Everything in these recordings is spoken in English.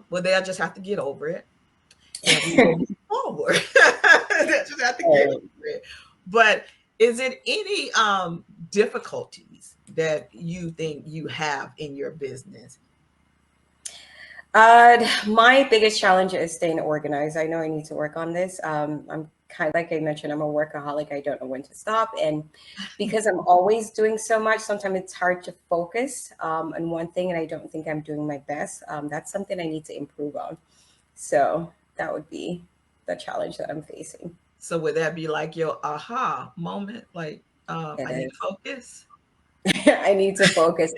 Well, they'll just have to get over it, and we will move forward. They'll just have to get Right. over it. But is it any difficulties that you think you have in your business? My biggest challenge is staying organized. I know I need to work on this. I'm kind of like I mentioned, I'm a workaholic. I don't know when to stop, and because I'm always doing so much, sometimes it's hard to focus on one thing, and I don't think I'm doing my best. That's something I need to improve on. So that would be the challenge that I'm facing. So would that be like your aha moment? Like, It I need to is. focus. I need to focus.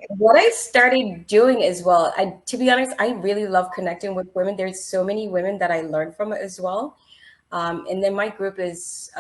What I started doing as well, to be honest, I really love connecting with women. There's so many women that I learned from as well. And then my group is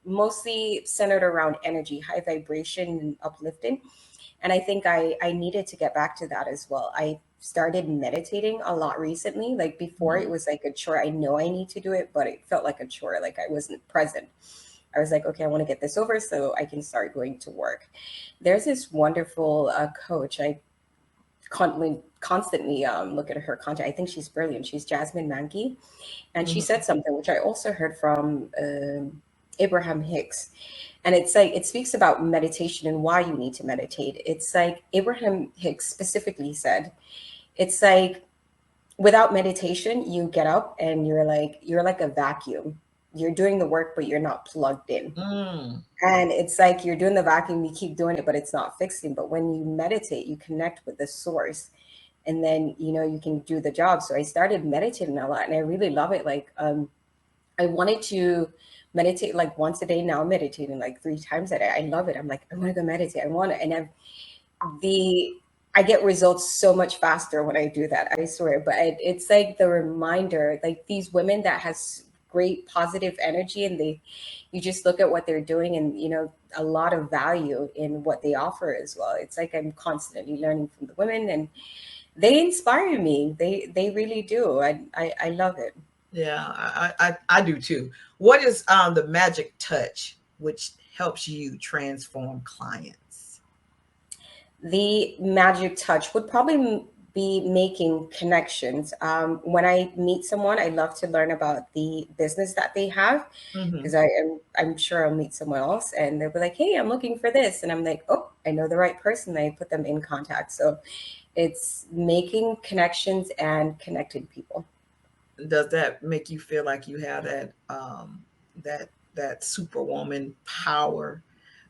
mostly centered around energy, high vibration, and uplifting. And I think I needed to get back to that as well. I started meditating a lot recently. Like before, it Mhm. was like a chore. I know I need to do it, but it felt like a chore. Like I wasn't present. I was like, okay, I want to get this over so I can start going to work. There's this wonderful coach. I constantly look at her content. I think she's brilliant. She's Jasmine Mankey, and she Mhm. said something which I also heard from Abraham Hicks, and it's like it speaks about meditation and why you need to meditate. It's like Abraham Hicks specifically said, it's like without meditation, you get up and you're like a vacuum. You're doing the work, but you're not plugged in. Mm. And it's like you're doing the vacuum, you keep doing it, but it's not fixing. But when you meditate, you connect with the source, and then you can do the job. So I started meditating a lot, and I really love it. Like I wanted to meditate like once a day. Now I'm meditating like 3 times a day. I love it. I'm like, I want to go meditate. I want to, and the I get results so much faster when I do that. I swear. But it's like the reminder, like these women that has great positive energy, and you just look at what they're doing, and a lot of value in what they offer as well. It's like I'm constantly learning from the women, and they inspire me. They really do. I love it. Yeah, I do too. What is the magic touch which helps you transform clients? The magic touch would probably be making connections. When I meet someone, I love to learn about the business that they have, because Hmm. I'm sure I'll meet someone else and they'll be like, "Hey, I'm looking for this," and I'm like, "Oh, I know the right person." I put them in contact. So it's making connections and connecting people. Does that make you feel like you have that superwoman power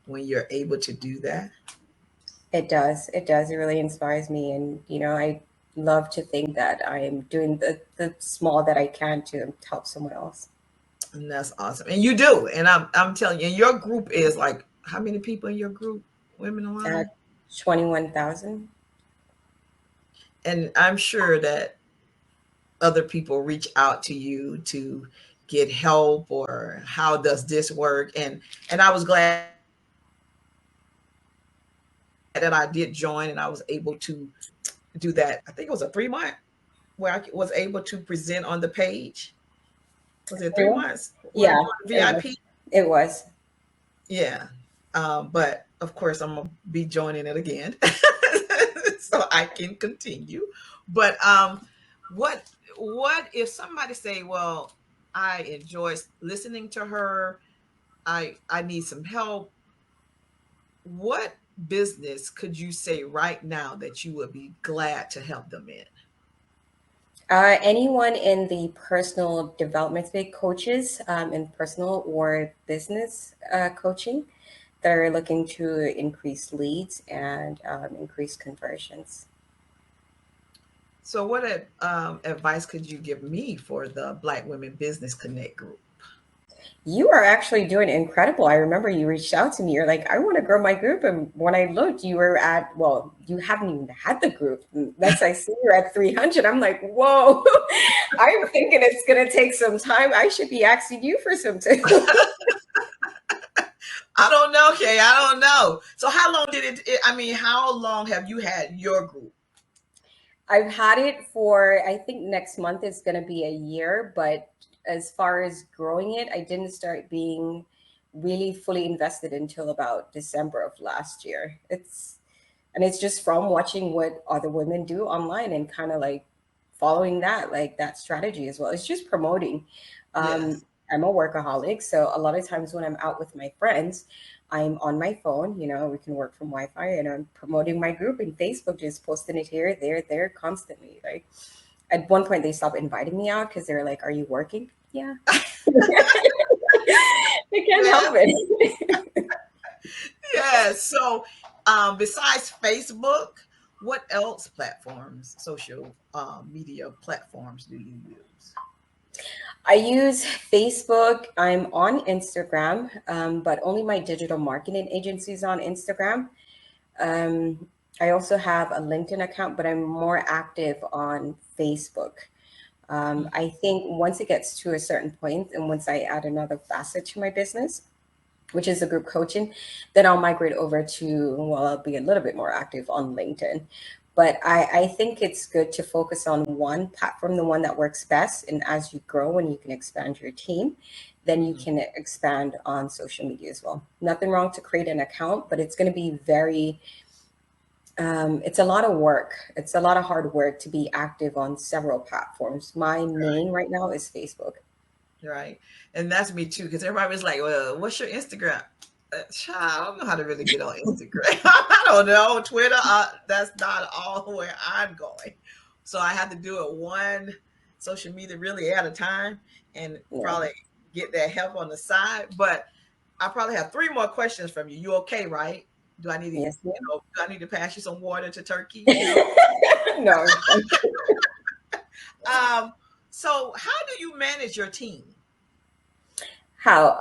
when you're able to do that? It does. It does. It really inspires me, and I love to think that I am doing the small that I can to help someone else. And that's awesome. And you do. And I'm telling you, and your group is like how many people in your group? Women At aligned? 21,000. And I'm sure that other people reach out to you to get help or how does this work? And I was glad that I did join and I was able to do that. I think it was a 3 month where I was able to present on the page. Was it 3 months where I joined the VIP? Yeah, it was. It was. Yeah. But of course, I'm gonna be joining it again, so I can continue. But what what if somebody say, "Well, I enjoy listening to her. I need some help." What business could you say right now that you would be glad to help them in? Anyone in the personal development space, coaches in personal or business coaching that are looking to increase leads and increase conversions. So, what advice could you give me for the Black Women Business Connect group? You are actually doing incredible. I remember you reached out to me. You're like, I want to grow my group. And when I looked, you were at, well, you haven't even had the group. Next, I see you're at 300. I'm like, whoa, I'm thinking it's going to take some time. I should be asking you for some time. I don't know, Kay. I don't know. So, how long did I mean, how long have you had your group? I've had it for, I think next month is going to be a year. But as far as growing it, I didn't start being really fully invested until about December of last year. And it's just from watching what other women do online and kind of like following that, like that strategy as well. It's just promoting. Yes. I'm a workaholic, so a lot of times when I'm out with my friends, I'm on my phone. We can work from Wi-Fi, and I'm promoting my group in Facebook, just posting it here, there, constantly. Like at one point, they stopped inviting me out because they're like, "Are you working?" Yeah, I can't Yeah. help it. Yeah. So, besides Facebook, what else platforms, social media platforms do you use? I use Facebook. I'm on Instagram, but only my digital marketing agency is on Instagram. Um, I also have a LinkedIn account, but I'm more active on Facebook. I think once it gets to a certain point, and once I add another facet to my business, which is the group coaching, then I'll migrate over to, well, I'll be a little bit more active on LinkedIn. But I think it's good to focus on one platform, the one that works best. And as you grow and you can expand your team, then you Mhm. can expand on social media as well. Nothing wrong to create an account, but it's going to be very, it's a lot of work. It's a lot of hard work to be active on several platforms. My main right now is Facebook. Right. And that's me too, because everybody was like, well, what's your Instagram? Child, I don't know how to really get on Instagram. I don't know. Twitter, that's not all where I'm going. So I have to do it one social media really at a time and Yeah. probably get that help on the side. But I probably have three more questions from you. You okay, right? Do I need to, Yes. do I need to pass you some water to Turkey? You No. know? So how do you manage your team? How?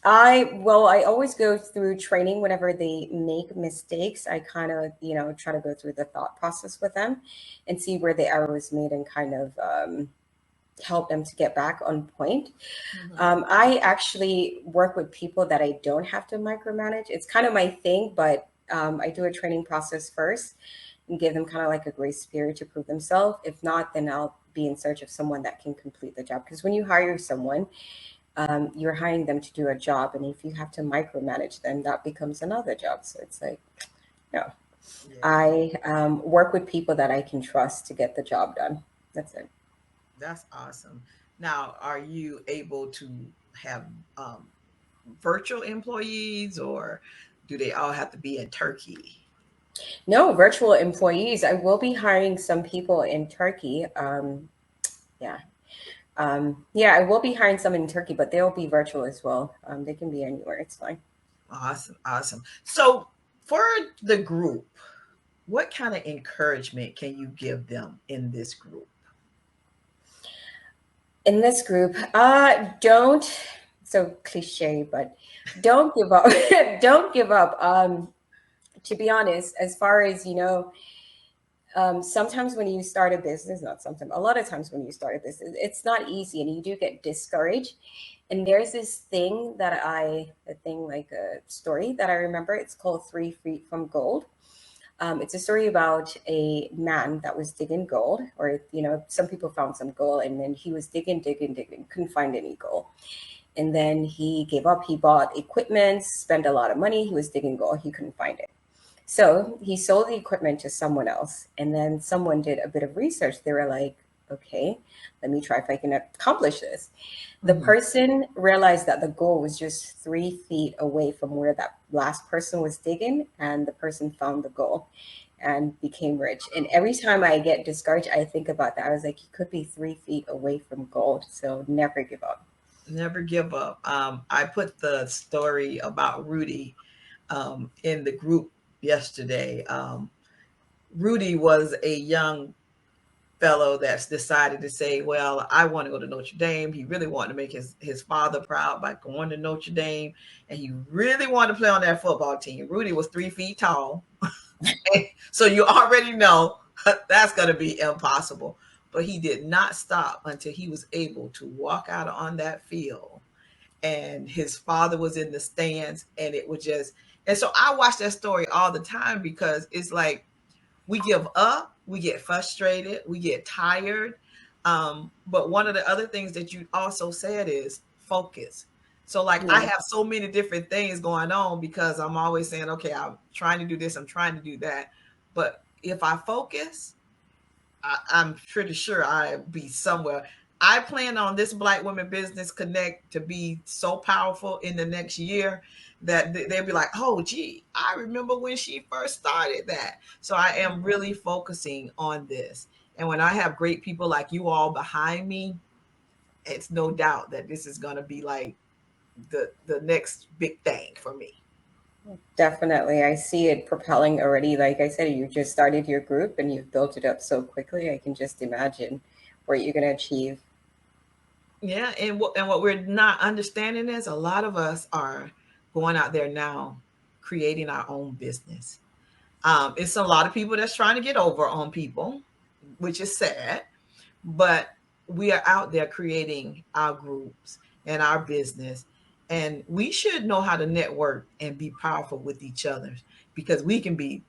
I always go through training whenever they make mistakes. I kind of, try to go through the thought process with them and see where the error was made and kind of help them to get back on point. Mhm. I actually work with people that I don't have to micromanage. It's kind of my thing, but I do a training process first and give them kind of like a grace period to prove themselves. If not, then I'll be in search of someone that can complete the job. Because when you hire someone, you're hiring them to do a job, and if you have to micromanage them, that becomes another job. So it's like, no, Yeah. I work with people that I can trust to get the job done. That's it. That's awesome. Now, are you able to have virtual employees or do they all have to be in Turkey? No, virtual employees. I will be hiring some people in Turkey. Yeah. Yeah, I will be hiring some in Turkey, but they'll be virtual as well. They can be anywhere. It's fine. Awesome. Awesome. So, for the group, what kind of encouragement can you give them in this group? In this group, don't, so cliche, but don't give up. Don't give up. To be honest, as far as sometimes when you start a business, not sometimes, a lot of times when you start a business, it's not easy and you do get discouraged. And there's this thing a thing like a story that I remember. It's called 3 Feet from Gold. It's a story about a man that was digging gold, or, some people found some gold and then he was digging, digging, digging, couldn't find any gold. And then he gave up. He bought equipment, spent a lot of money. He was digging gold. He couldn't find it. So he sold the equipment to someone else. And then someone did a bit of research. They were like, okay, let me try if I can accomplish this. The Mhm. person realized that the goal was just 3 feet away from where that last person was digging. And the person found the goal and became rich. And every time I get discouraged, I think about that. I was like, you could be 3 feet away from gold. So never give up. Never give up. I put the story about Rudy in the group yesterday. Rudy was a young fellow that's decided to say, well, I want to go to Notre Dame. He really wanted to make his father proud by going to Notre Dame. And he really wanted to play on that football team. Rudy was 3 feet tall. So you already know that's going to be impossible. But he did not stop until he was able to walk out on that field. And his father was in the stands. And it was just, and so I watch that story all the time because it's like, we give up, we get frustrated, we get tired. But one of the other things that you also said is focus. So, like, I Yeah. have so many different things going on because I'm always saying, okay, I'm trying to do this, I'm trying to do that. But if I focus, I'm pretty sure I'll be somewhere. I plan on this Black Women Business Connect to be so powerful in the next year that they'll be like, oh, gee, I remember when she first started that. So I am really focusing on this. And when I have great people like you all behind me, it's no doubt that this is going to be like the next big thing for me. Definitely. I see it propelling already. Like I said, you just started your group and you've built it up so quickly. I can just imagine what you're going to achieve. Yeah, and what we're not understanding is a lot of us are going out there now creating our own business. It's a lot of people that's trying to get over on people, which is sad, but we are out there creating our groups and our business, and we should know how to network and be powerful with each other because we can be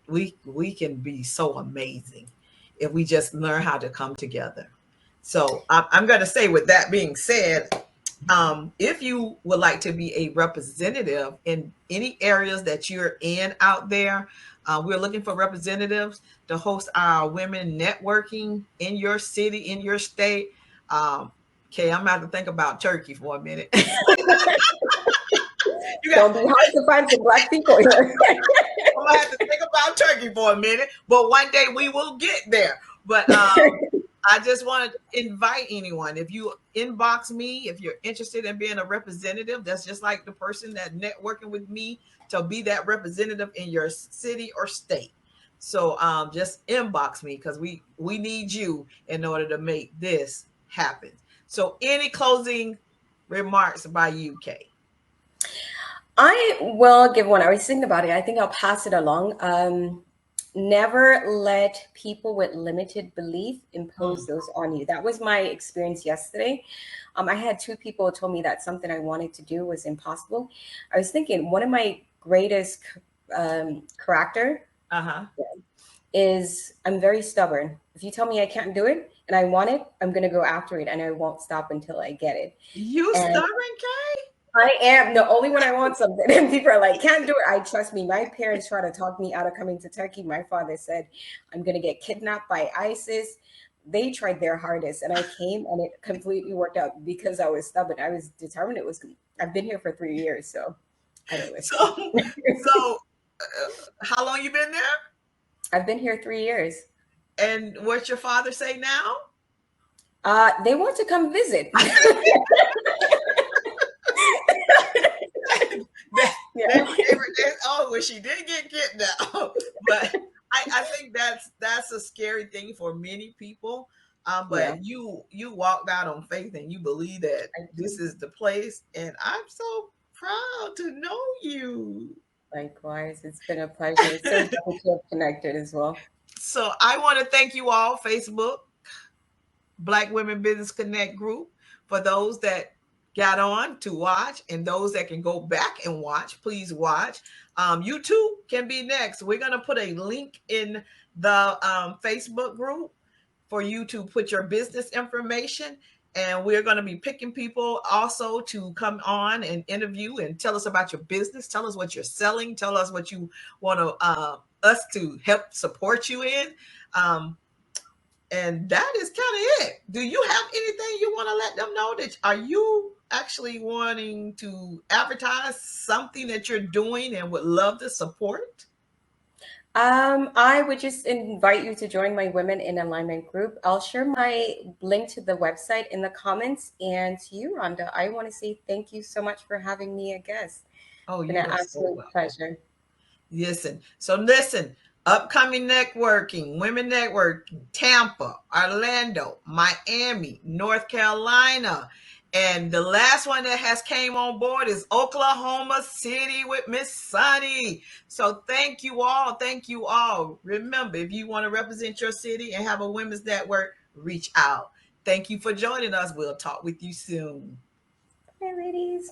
so amazing if we just learn how to come together. So I'm going to say, with that being said, if you would like to be a representative in any areas that you're in out there, we're looking for representatives to host our women networking in your city, in your state. Okay, I'm about to think about Turkey for a minute. You got, Don't be hard to find some Black people here. I'm gonna have to think about Turkey for a minute, but one day we will get there. But I just want to invite anyone. If you inbox me, if you're interested in being a representative, that's just like the person that networking with me to be that representative in your city or state. So just inbox me because we need you in order to make this happen. So any closing remarks by you, Kay? I will give one. I was thinking about it. I think I'll pass it along. Never let people with limited belief impose Mm, those on you. That was my experience yesterday. I had two people who told me that something I wanted to do was impossible. I was thinking one of my greatest character uh-huh. is I'm very stubborn. If you tell me I can't do it and I want it, I'm going to go after it and I won't stop until I get it. You And stubborn, Kay? I am the only when I want something. And people are like, can't do it. I trust me. My parents try to talk me out of coming to Turkey. My father said, I'm going to get kidnapped by ISIS. They tried their hardest and I came and it completely worked out because I was stubborn. I was determined. I've been here for 3 years. So anyways, So how long you been there? I've been here 3 years. And what's your father say now? They want to come visit. They Yeah. were oh, well, she did get kidnapped. But I think that's a scary thing for many people. Yeah. But you walked out on faith and you believe that I this do. is the place. And I'm so proud to know you. Likewise, it's been a pleasure. So happy to have connected as well. So I want to thank you all, Facebook, Black Women Business Connect group, for those that got on to watch and those that can go back and watch. Please watch. You too can be next. We're going to put a link in the Facebook group for you to put your business information. And we're going to be picking people also to come on and interview and tell us about your business. Tell us what you're selling. Tell us what you want to us to help support you in. Um, and that is kind of it. Do you have anything you want to let them know? That are you actually wanting to advertise something that you're doing and would love to support? I would just invite you to join my Women in Alignment group. I'll share my link to the website in the comments. And to you, Rhonda, I want to say thank you so much for having me a guest. Oh, It's been you an are so absolute welcome. pleasure. Listen, upcoming networking, women networking, Tampa, Orlando, Miami, North Carolina. And the last one that has came on board is Oklahoma City with Miss Sunny. So thank you all. Thank you all. Remember, if you want to represent your city and have a women's network, reach out. Thank you for joining us. We'll talk with you soon. Hey, ladies.